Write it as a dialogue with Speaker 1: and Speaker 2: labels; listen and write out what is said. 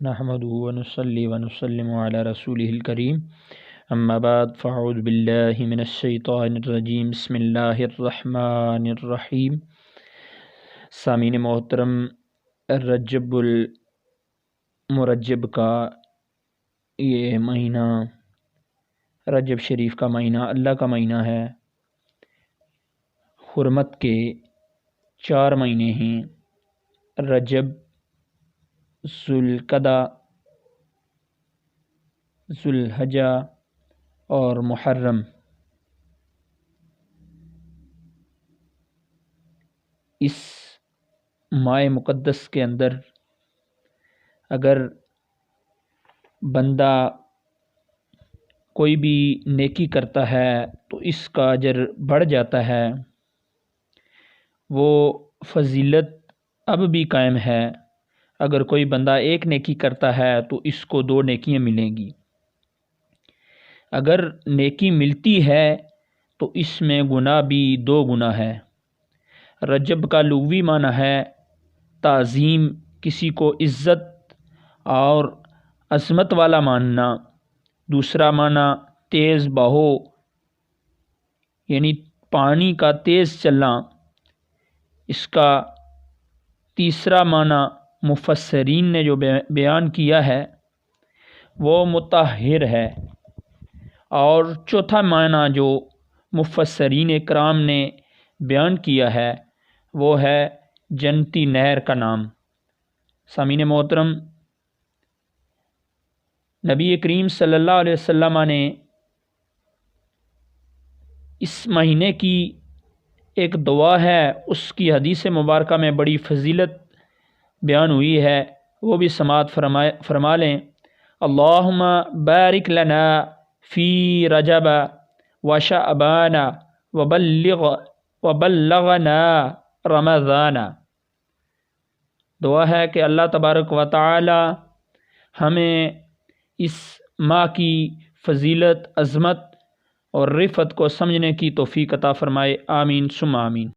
Speaker 1: نحمده ونصلي ونسلم على رسوله الكريم اما بعد فاعوذ بالله من الشیطان الرجیم بسم اللہ الرحمن الرحیم۔ سامعین محترم، رجب المرجب کا یہ مہینہ، رجب شریف کا مہینہ اللہ کا مہینہ ہے۔ حرمت کے 4 مہینے ہیں: رجب، ذوالقعدہ، ذوالحجہ اور محرم۔ اس ماہ مقدس کے اندر اگر بندہ کوئی بھی نیکی کرتا ہے تو اس کا اجر بڑھ جاتا ہے۔ وہ فضیلت اب بھی قائم ہے۔ اگر کوئی بندہ ایک نیکی کرتا ہے تو اس کو 2 نیکیاں ملیں گی۔ اگر نیکی ملتی ہے تو اس میں گناہ بھی 2 گنا ہے۔ رجب کا لغوی معنی ہے تعظیم، کسی کو عزت اور عظمت والا ماننا۔ دوسرا معنی تیز بہو، یعنی پانی کا تیز چلنا۔ اس کا تیسرا معنی مفسرین نے جو بیان کیا ہے وہ مطہر ہے، اور چوتھا معنی جو مفسرین کرام نے بیان کیا ہے وہ ہے جنتی نہر کا نام۔ سامعین محترم، نبی کریم صلی اللہ علیہ وسلم نے اس مہینے کی ایک دعا ہے، اس کی حدیث مبارکہ میں بڑی فضیلت بیان ہوئی ہے، وہ بھی سماعت فرما لیں۔ اللہم بارک لنا فی رجب و شعبان وبلغنا رمضان۔ دعا ہے کہ اللہ تبارک و تعالی ہمیں اس ماہ کی فضیلت، عظمت اور رفعت کو سمجھنے کی توفیق عطا فرمائے، آمین ثم آمین۔